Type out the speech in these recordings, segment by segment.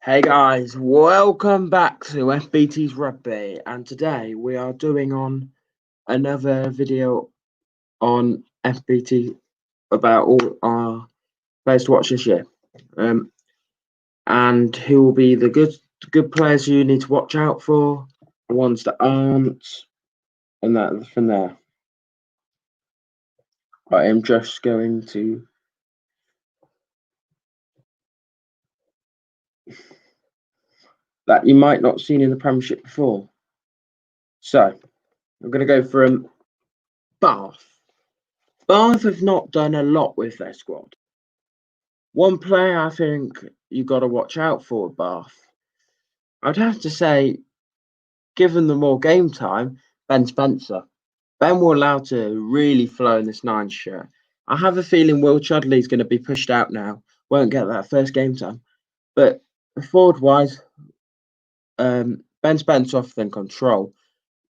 Hey guys, welcome back to FBT's Rugby, and today we are doing on another video on FBT about all our players to watch this year, and who will be the good players you need to watch out for, the ones that aren't, and that from there. I am just going to that you might not have seen in the Premiership before. So I'm going to go from Bath. Bath have not done a lot with their squad. One player I think you got to watch out for at Bath. I'd have to say, given the more game time, Ben Spencer. Ben will allow to really flow in this nine shirt. I have a feeling Will Chudley's going to be pushed out now. Won't get that first game time. But forward wise, Ben Spencer off then control.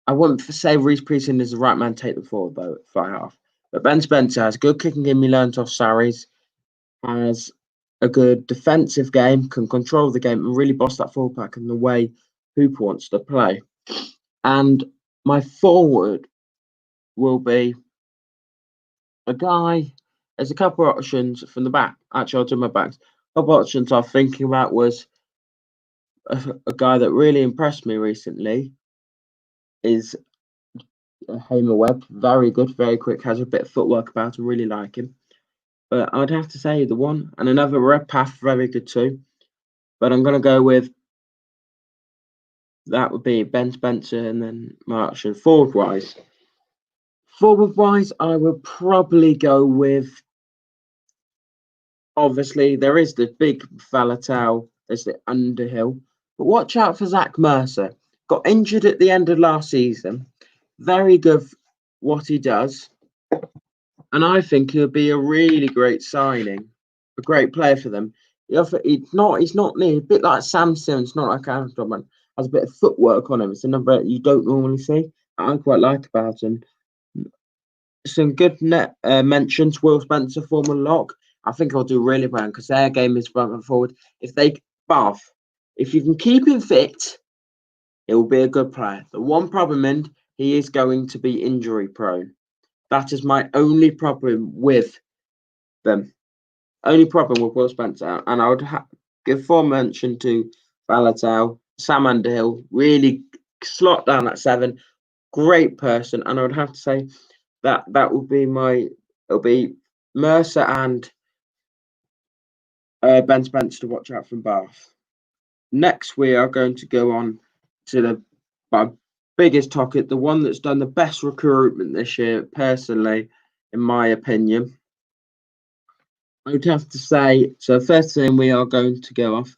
I wouldn't say Reece Prieston is the right man to take the forward though at fly half. But Ben Spencer has good kicking game he learnt off Sarries, has a good defensive game, can control the game and really boss that forward pack in the way Hooper wants to play. And my forward will be a guy. There's a couple of options from the back. Actually, I'll do my backs. A couple of options I was thinking about was a guy that really impressed me recently is Hamer Webb. Very good, very quick, has a bit of footwork about him, really like him. But I'd have to say the one and another Redpath, very good too. But I'm going to go with that would be Ben Spencer and then March. And forward wise, I would probably go with. Obviously, there is the big Faletau, there's the Underhill, but watch out for Zach Mercer. Got injured at the end of last season. Very good what he does, and I think he'll be a really great signing, a great player for them. He's not near, a bit like Sam Simmons, not like Aaron Drummond. Has a bit of footwork on him. It's a number you don't normally see. I quite like about him. Some good mentions. Will Spencer, former lock. I think he'll do really well because their game is front and forward. Bath, if you can keep him fit, it will be a good player. The one problem is he is going to be injury prone. That is my only problem with them. Only problem with Will Spencer, and I would give full mention to Faletau, Sam Underhill, really slot down at 7, great person, and I would have to say that would be it'll be Mercer and Ben Spencer to watch out from Bath. Next, we are going to go on to my biggest topic, the one that's done the best recruitment this year, personally, in my opinion. I would have to say, so first thing we are going to go off,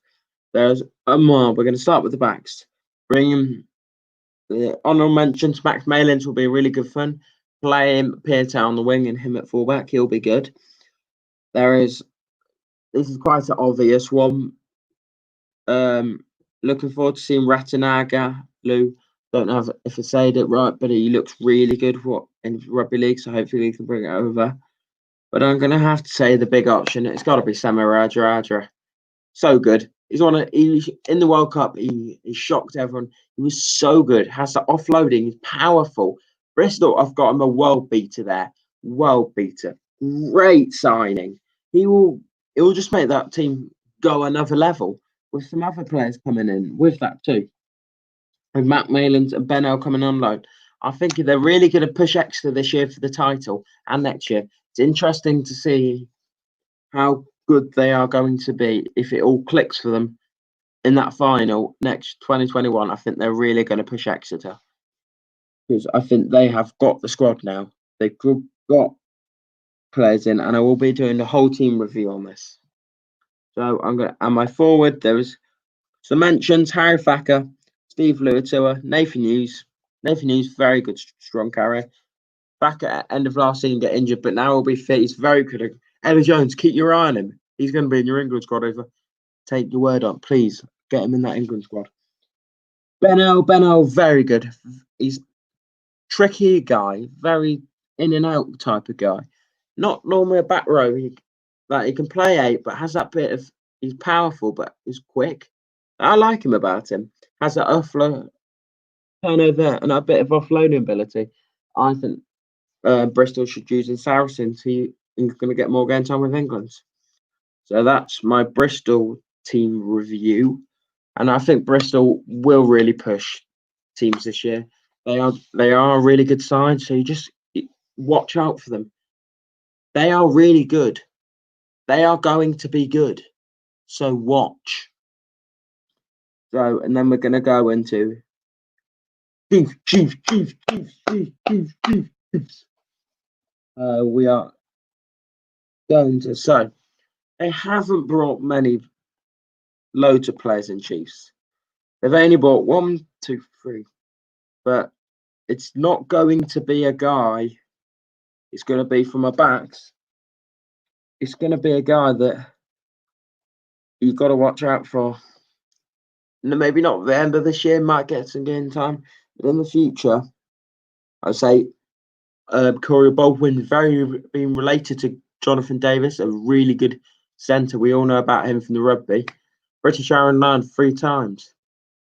there's we're going to start with the backs. Bring the honourable mentions, Max Malins will be really good fun. Play him, Peartown on the wing and him at fullback, he'll be good. This is quite an obvious one. Looking forward to seeing Ratanaga. Lou, don't know if I said it right, but he looks really good in rugby league, so hopefully he can bring it over. But I'm going to have to say the big option. It's got to be Samu Radradra. So good. He's in the World Cup. He shocked everyone. He was so good. Has the offloading. He's powerful. Bristol, I've got him a world beater there. World beater. Great signing. He will just make that team go another level with some other players coming in with that too. With Matt Malins and Benno coming on loan. I think they're really going to push Exeter this year for the title and next year. It's interesting to see how good they are going to be if it all clicks for them in that final next 2021. I think they're really going to push Exeter because I think they have got the squad now. They've got players in, and I will be doing the whole team review on this. So and my forward, there was some mentions: Harry Thacker, Steve Luatua, Nathan Hughes. Nathan Hughes, very good, strong carrier. Back at end of last season, get injured, but now he'll be fit. He's very good. Eddie Jones, keep your eye on him. He's going to be in your England squad over. Take your word on, please. Get him in that England squad. Benno, very good. He's tricky guy, very in and out type of guy. Not normally a back row. He can play 8, but has that bit of. He's powerful, but he's quick. I like him about him. Has an offload turnover and a bit of offloading ability. I think Bristol should use in Saracens. He's going to get more game time with England. So that's my Bristol team review. And I think Bristol will really push teams this year. They are a really good side, so you just watch out for them. They are really good. They are going to be good. So watch. So and then we're gonna go into Chiefs. We are going to they haven't brought loads of players in Chiefs. They've only bought 1, 2, 3, but it's not going to be a guy. It's going to be from our backs. It's going to be a guy that you've got to watch out for. Maybe not at the end of this year, might get some game time, but in the future, I'd say Corey Baldwin, very being related to Jonathan Davis, a really good centre. We all know about him from the rugby. British Iron Line 3 times.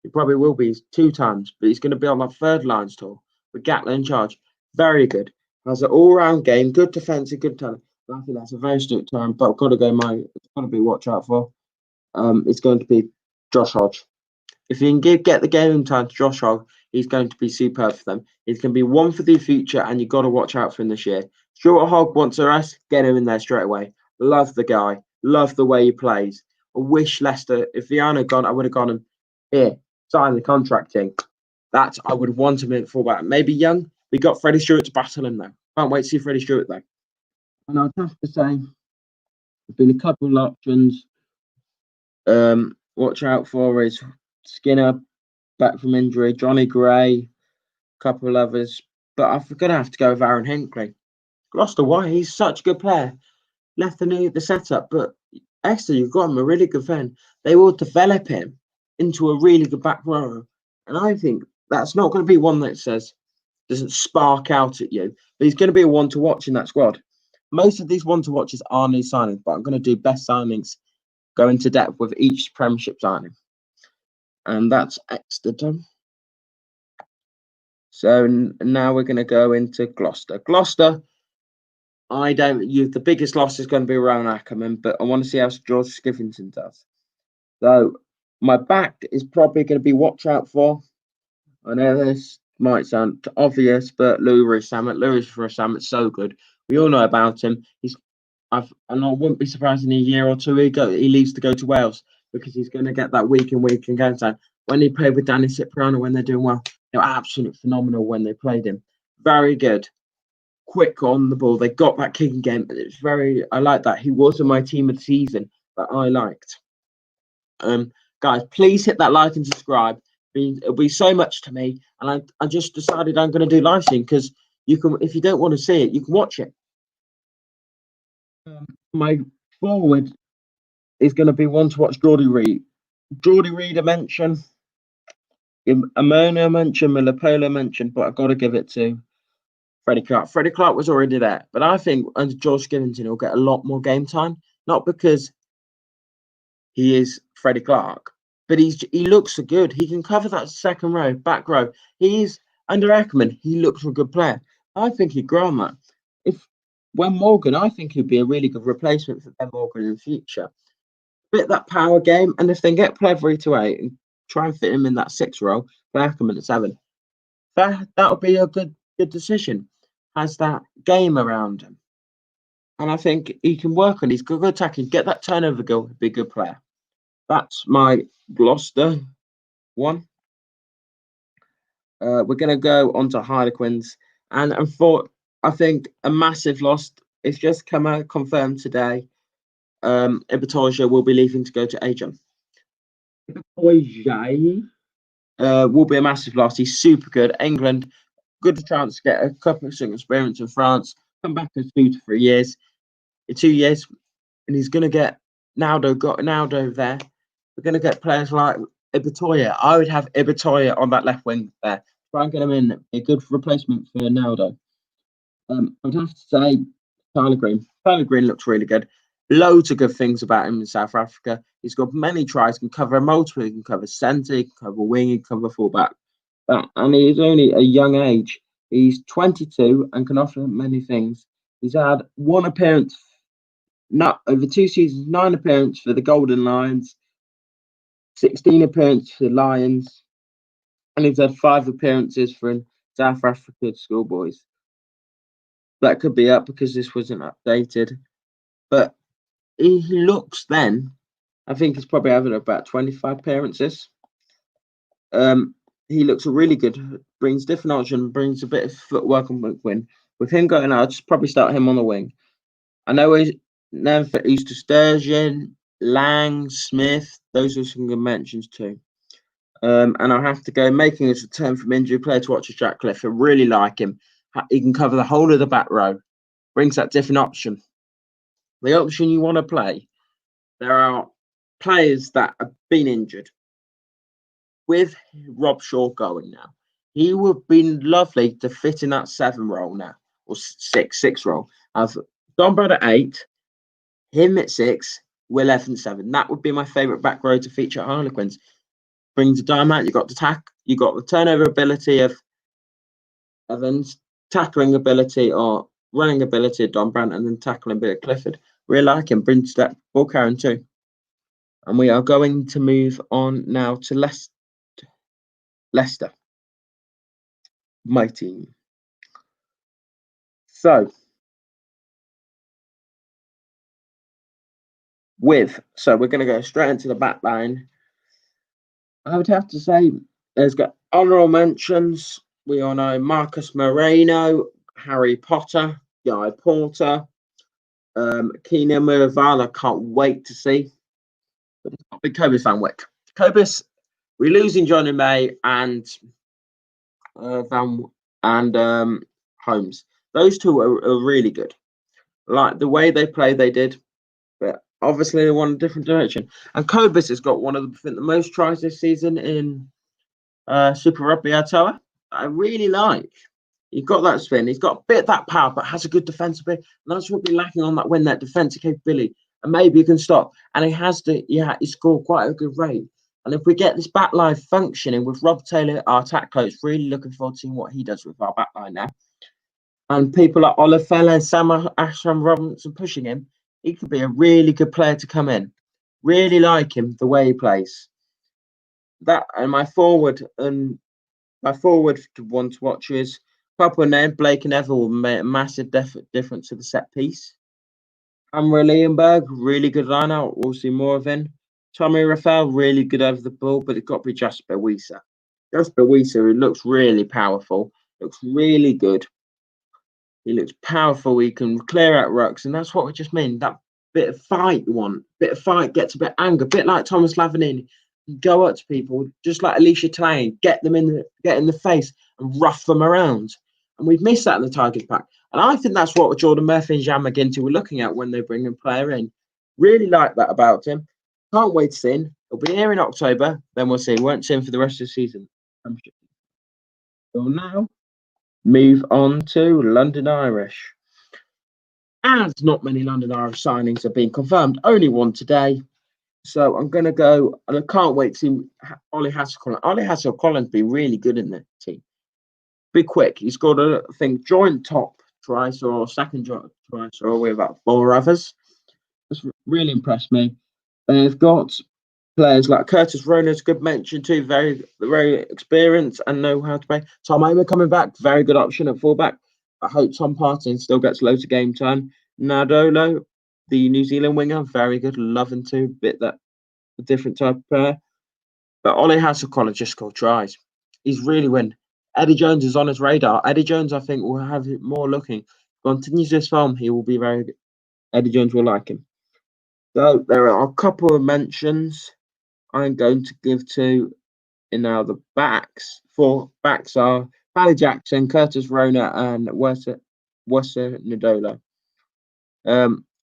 He probably will be 2 times, but he's going to be on that third lines tour with Gatland in charge. Very good. Has an all-round game, good defensive, good talent. I think that's a very strict term, but I've got to go. It's got to be watch out for. It's going to be Josh Hodge. If you can get the game time to Josh Hodge, he's going to be superb for them. He's going to be one for the future, and you've got to watch out for him this year. Stuart Hogg wants a rest, get him in there straight away. Love the guy, love the way he plays. I wish Leicester, if Viano had gone, I would have gone him here, sign the contracting. That I would want him in fullback. Maybe Young. We got Freddie Stewart to battle him though. Can't wait to see Freddie Stewart though. And I'd have to say, there's been a couple of options. Watch out for is Skinner back from injury, Johnny Gray, a couple of others. But I'm going to have to go with Aaron Hinkley. Gloucester, why? He's such a good player. Left the setup, but Exeter, you've got him a really good fan. They will develop him into a really good back rower. And I think that's not going to be one that doesn't spark out at you, but he's going to be a one to watch in that squad. Most of these one to watches are new signings, but I'm going to do best signings, go into depth with each Premiership signing. And that's Exeter done. So now we're going to go into Gloucester. Gloucester, the biggest loss is going to be Rowan Ackerman, but I want to see how George Skivington does. So my back is probably going to be watch out for. I know this might sound obvious, but Louis Rees-Sammet's so good. We all know about him. I wouldn't be surprised in a year or two he leaves to go to Wales because he's going to get that week in game time. When he played with Danny Cipriano, when they're doing well, they were absolutely phenomenal when they played him. Very good, quick on the ball. They got that kicking game. I like that. He wasn't my team of the season, but I liked. Guys, please hit that like and subscribe. It'll be so much to me, and I just decided I'm going to do live stream because you can. If you don't want to see it, you can watch it. My forward is going to be one to watch. Geordie Reid. Geordie Reid, I mentioned. Amona mentioned, Milapola mentioned, but I've got to give it to Freddie Clark. Freddie Clark was already there, but I think under George Skivington will get a lot more game time, not because he is Freddie Clark, but he looks so good. He can cover that second row, back row. He's under Ackerman. He looks a good player. I think he'd grow on that. When Morgan, I think he'd be a really good replacement for Ben Morgan in the future. Bit that power game, and if they get Plevery to 8 and try and fit him in that 6 role, play Ackerman at 7, that'll be a good decision. Has that game around him, and I think he can work on his good attacking, get that turnover goal, be a good player. That's my Gloucester one. We're going to go on to Harlequins, and I think a massive loss. It's just confirmed today. Ibitoye will be leaving to go to Agen. Ibitoye will be a massive loss. He's super good. England, good chance to get a couple of experience in France. Come back in 2 to 3 years. In 2 years, and he's going to get Naldo. Got Naldo there. We're going to get players like Ibitoye. I would have Ibitoye on that left wing there. Try and get him in. A good replacement for Naldo. I'd have to say Tyler Green. Tyler Green looks really good. Loads of good things about him in South Africa. He's got many tries, can cover multiple, he can cover centre, he can cover wing, he can cover fullback. And he's only a young age. He's 22 and can offer many things. He's had one appearance, not over 2 seasons, 9 appearances for the Golden Lions, 16 appearances for the Lions, and he's had 5 appearances for South Africa schoolboys. That could be up because this wasn't updated. But he looks then, I think he's probably having about 25 appearances. He looks really good, brings different option, brings a bit of footwork and win. With him going out, I'd just probably start him on the wing. I know he's never for Easter Sturgeon, Lang, Smith, those are some good mentions too. And I'll have to go making his return from injury player to watch Jack Cliff. I really like him. He can cover the whole of the back row, brings that different option. The option you want to play, there are players that have been injured. With Rob Shaw going now, he would have been lovely to fit in that 7 role now, or six role. Have Don Brad at 8, him at 6, Will Evans 7. That would be my favourite back row to feature at Harlequins. Brings the dynamite, you got the turnover ability of Evans, tackling ability or running ability of Don Brandt, and then tackling ability of Clifford. Really like him, brings that ball carrying too. And we are going to move on now to Leicester, my team. So we're going to go straight into the back line. I would have to say there's got honourable mentions. We all know Marcus Moreno, Harry Potter, Guy Porter, Keenan Miraval. I can't wait to see. But it's got to be Cobus Van Wyk. Cobus, we're losing Johnny May and Holmes. Those two are really good. Like the way they play, they did, but obviously they want a different direction. And Cobus has got one of the most tries this season in Super Rugby Atoa. I really like. He's got that spin. He's got a bit of that power, but has a good defensive bit. And that's what we're lacking on that win, that defensive capability. And maybe he can stop. And he scored quite a good rate. And if we get this back line functioning with Rob Taylor, our attack coach, really looking forward to seeing what he does with our back line now. And people like Olafella, Sam Ashram Robinson pushing him, he could be a really good player to come in. Really like him, the way he plays. That and my forward one to watch is Papa Ned, Blake and Neville will make a massive difference to the set piece. Amra Leonberg, really good line out. We'll see more of him. Tommy Raphael, really good over the ball, but it's got to be Jasper Weiser. Jasper Weiser, he looks really powerful, looks really good. He looks powerful. He can clear out rucks, and that's what we just mean. That bit of fight you want. Bit of fight gets a bit of anger. A bit like Thomas Lavanini. Go up to people, just like Alicia Tlain, get in the face and rough them around. And we've missed that in the Tigers pack. And I think that's what Jordan Murphy and Jan McGinty were looking at when they bring a player in. Really like that about him. Can't wait to see him. He'll be here in October. Then we'll see. Won't see him for the rest of the season. So now, move on to London Irish. As not many London Irish signings have been confirmed, only one today. So I'm going to go, and I can't wait to see Ollie Hassel-Collins. Ollie Hassel-Collins been really good in the team. Be quick. He scored a joint top try, or second joint try, or with about 4 others. That's really impressed me. They've got players like Curtis Rona's good mention too, very, very experienced and know how to play. Tom Omer coming back, very good option at fullback. I hope Tom Parton still gets loads of game time. Nadolo, the New Zealand winger, very good, loving to bit that a different type of player. But Ollie Hassel-Collins just scored tries. He's really winning. Eddie Jones is on his radar. Eddie Jones, I think, will have more looking. Continues this film, he will be very good. Eddie Jones will like him. So there are a couple of mentions I'm going to give to in now the backs. 4 backs are Bally Jackson, Curtis Rona, and Wessa Nadola.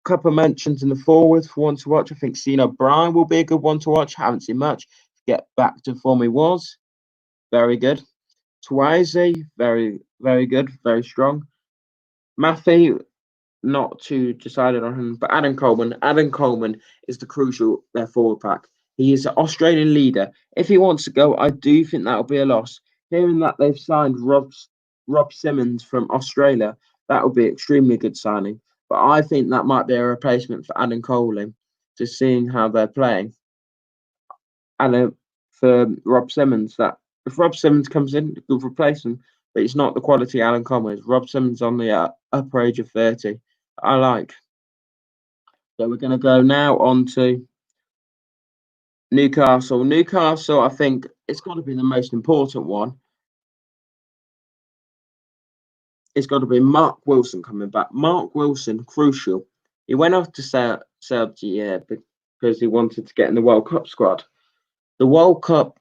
Couple of mentions in the forwards for one to watch. I think Sean O'Brien will be a good one to watch. Haven't seen much. Get back to form he was. Very good. Twizy, very, very good, very strong. Matthew, not too decided on him, but Adam Coleman. Adam Coleman is the crucial forward pack. He is an Australian leader. If he wants to go, I do think that'll be a loss. Hearing that they've signed Rob Simmons from Australia, that would be extremely good signing. But I think that might be a replacement for Adam Coleman, just seeing how they're playing. And for Rob Simmons, that if Rob Simmons comes in, good replacement, but he's not the quality Alan Coleman is. Rob Simmons on the upper age of 30. I like. So we're going to go now on to Newcastle. Newcastle, I think it's got to be the most important one. It's got to be Mark Wilson coming back. Mark Wilson, crucial. He went off to Saudi because he wanted to get in the World Cup squad. The World Cup,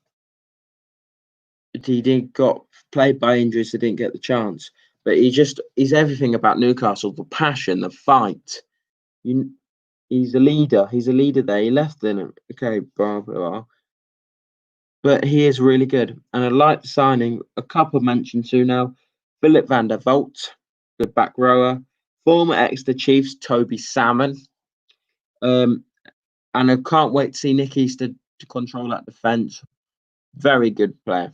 he got played by injuries, so didn't get the chance. But he's everything about Newcastle: the passion, the fight. He's a leader. He's a leader there. He left in okay, blah blah blah. But he is really good, and I like the signing. A couple mentioned to now: Philip van der Vault, good back rower, former Exeter Chiefs Toby Salmon. And I can't wait to see Nick Easter to control that defence. Very good player.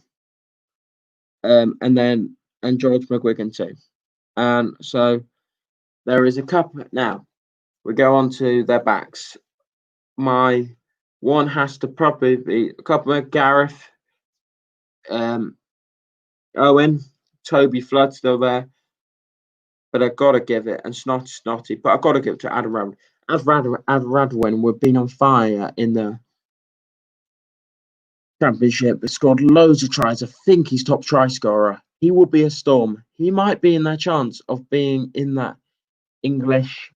And George McGuigan too. And so there is a couple now. We go on to their backs. My one has to probably be a couple of Gareth, Owen, Toby Flood still there. But I've got to give it, and Snotty, but I've got to give it to Adam Radwan. Radwan, we've been on fire in the Championship. He scored loads of tries. I think he's top try scorer. He will be a storm. He might be in their chance of being in that English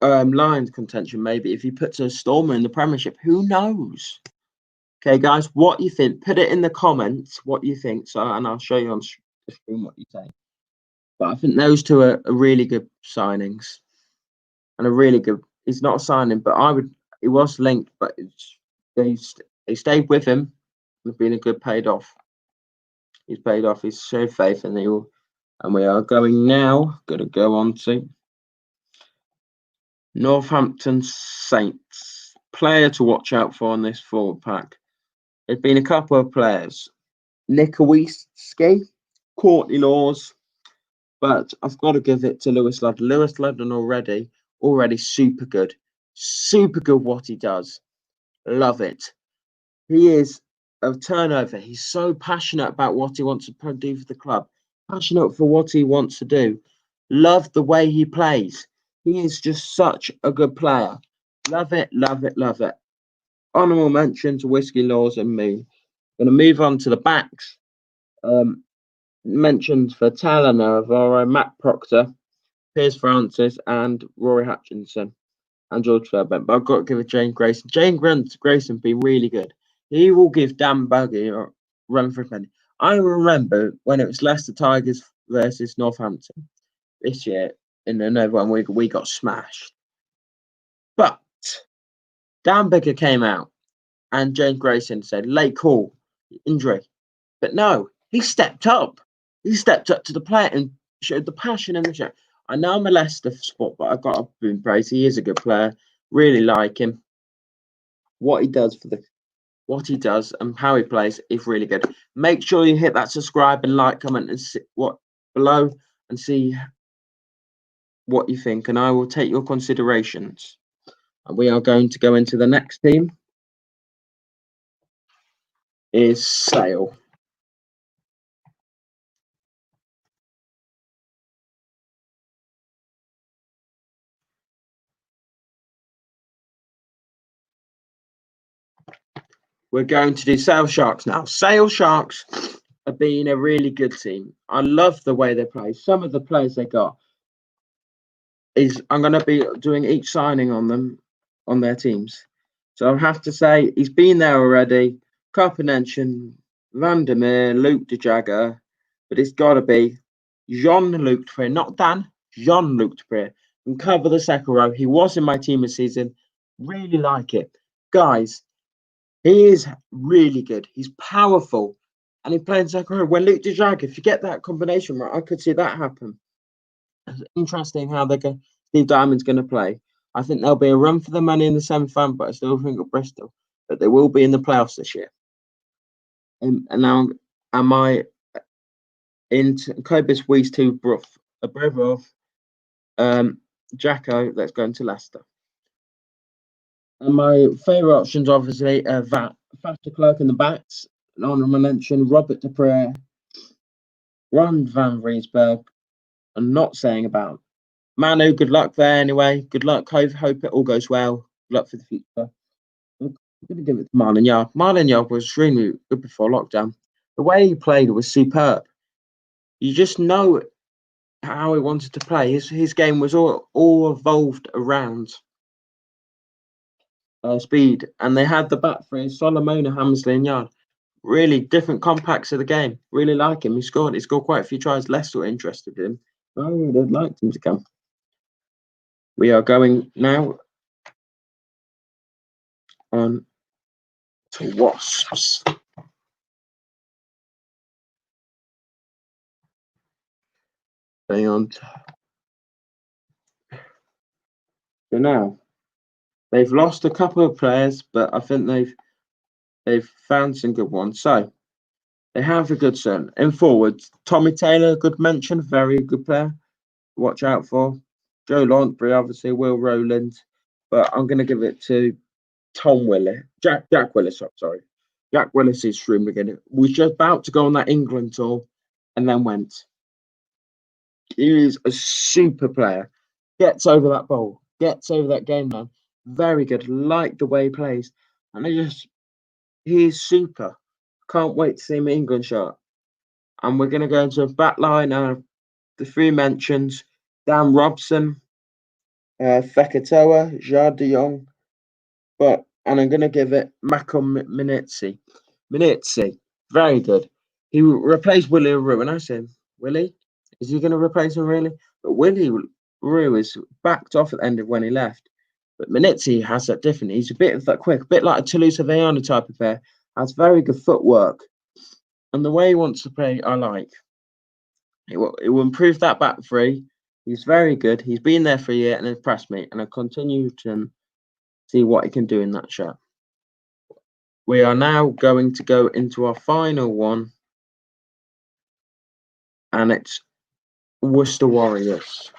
Lions contention, maybe, if he puts a Stormer in the Premiership. Who knows? Okay, guys, what you think? Put it in the comments what you think. And I'll show you on the screen what you say. But I think those two are really good signings, and a really good. He's not a signing, but he was linked, but they stayed with him. It's been a good paid off. He's paid off. He's showed faith in you, and we are going now. Going to go on to Northampton Saints. Player to watch out for in this forward pack. There's been a couple of players. Nick Awiski, Courtney Laws, but I've got to give it to Lewis Ludden. Lewis Ludden already super good. Super good what he does. Love it. He is a turnover. He's so passionate about what he wants to do for the club. Passionate for what he wants to do. Love the way he plays. He is just such a good player. Love it, love it, love it. Honourable mention to Whiskey Laws and me. Going to move on to the backs. Mentions for Tyler Navarro, Matt Proctor, Piers Francis, and Rory Hutchinson, and George Fairbank. But I've got to give it Jane Grayson. Jane Grayson been really good. He will give Dan Buggy a run for a penny. I remember when it was Leicester Tigers versus Northampton this year in another one we got smashed. But Dan Bigger came out and Jane Grayson said, late call, injury. But no, he stepped up. He stepped up to the plate and showed the passion in the show. I know I'm a Leicester spot, but I've got to be praised. He is a good player. Really like him. What he does and how he plays is really good. Make sure you hit that subscribe and like, comment, and see what below and see what you think. And I will take your considerations. And we are going to go into the next team. Is Sale. We're going to do Sale Sharks now. Sale Sharks have been a really good team. I love the way they play. Some of the players they got I'm going to be doing each signing on them, on their teams. So I have to say, he's been there already. Carpenenchen, Vandermeer, Luke de Jager, but it's got to be Jean-Luc Deprez, not Dan, Jean-Luc Deprez. And cover the second row. He was in my team this season. Really like it. Guys, he is really good. He's powerful. And he plays second row. When Luke de Jager, if you get that combination right, I could see that happen. It's interesting how Steve Diamond's going to play. I think there'll be a run for the money in the semi-final, but I still think of Bristol. But they will be in the playoffs this year. And now, am I into Kobus Weiss to Brevov, Jacko? Let's go into Leicester. And my favourite options, obviously, Vasper Clerk in the backs. An honourable mention, Robert de Pree, Ron van Vriesberg. I'm not saying about Manu. Good luck there anyway. Good luck. Hope it all goes well. Good luck for the future. I'm going to give it to Marlon Yard. Marlon Yard was extremely good before lockdown. The way he played was superb. You just know how he wanted to play. His game was all evolved around speed, and they had the back three: Solomona, Hammersley, and Yard. Really different compacts of the game. Really like him. He scored quite a few tries. Leicester were interested in him. I would have liked him to come. We are going now on to Wasps. Going on. So now they've lost a couple of players, but I think they've found some good ones. So they have a good son. In forwards, Tommy Taylor, good mention, very good player. Watch out for. Joe Lansbury, obviously, Will Rowland, but I'm going to give it to Tom Willis. Jack Willis, sorry. Jack Willis is extremely good. Was just about to go on that England tour and then went. He is a super player. Gets over that ball. Gets over that game man. Very good. Like the way he plays. And he's super. Can't wait to see him in England shirt. And we're going to go into a back line. The three mentions: Dan Robson, Fekitoa, Jar de Jong, and I'm going to give it Malcolm Minitzi. Minitzi, very good. He replaced Willie Rue, and I said, Willie, is he going to replace him really? But Willie Rue is backed off at the end of when he left. But Minitzi has that different. He's a bit of that quick, a bit like a Toulouse Vayana type of player. Has very good footwork, and the way he wants to play, I like. It will improve that back three. He's very good. He's been there for a year and impressed me, and I continue to see what he can do in that shirt. We are now going to go into our final one, and it's Worcester Warriors.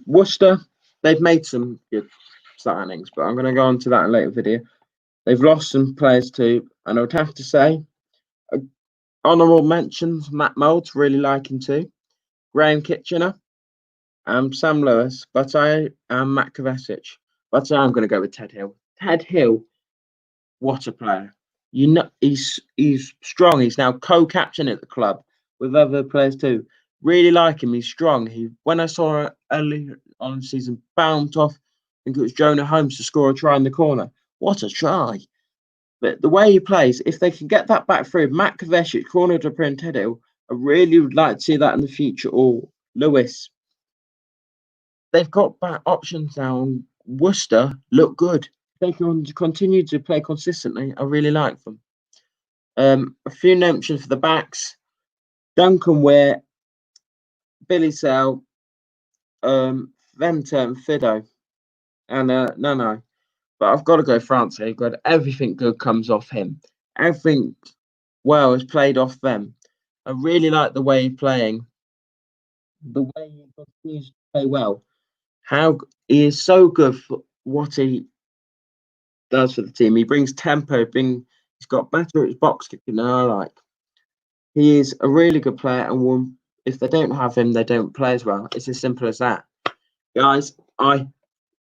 Worcester, they've made some good signings, but I'm going to go on to that in a later video. They've lost some players too, and I would have to say, honourable mentions, Matt Moulds, really like him too. Graham Kitchener, Sam Lewis, but I am Matt Kovacic. But I'm going to go with Ted Hill. Ted Hill, what a player. You know, he's strong. He's now co-captain at the club with other players too. Really like him. He's strong. When I saw early on the season, bounced off, I think it was Jonah Holmes to score a try in the corner. What a try. But the way he plays, if they can get that back through, Matt Kovacic, corner to Brent Ted Hill, I really would like to see that in the future. Or Lewis. They've got back options now. Worcester look good. They can continue to play consistently. I really like them. A few mentions for the backs: Duncan Weir, Billy Sell, Venter and Fido, and no. But I've got to go France here. God, everything good comes off him. Everything well is played off them. I really like the way he's playing. The way he continues to play well. How he is so good for what he does for the team. He brings tempo. He's got better at his box kicking than I like. He is a really good player, and if they don't have him, they don't play as well. It's as simple as that. Guys, I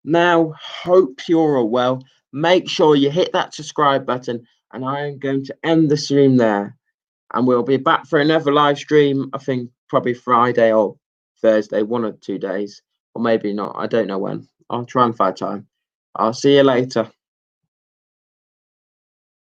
now hope you're all well. Make sure you hit that subscribe button, and I am going to end the stream there. And we'll be back for another live stream, I think probably Friday or Thursday, 1 or 2 days, or maybe not. I don't know when. I'll try and find time. I'll see you later.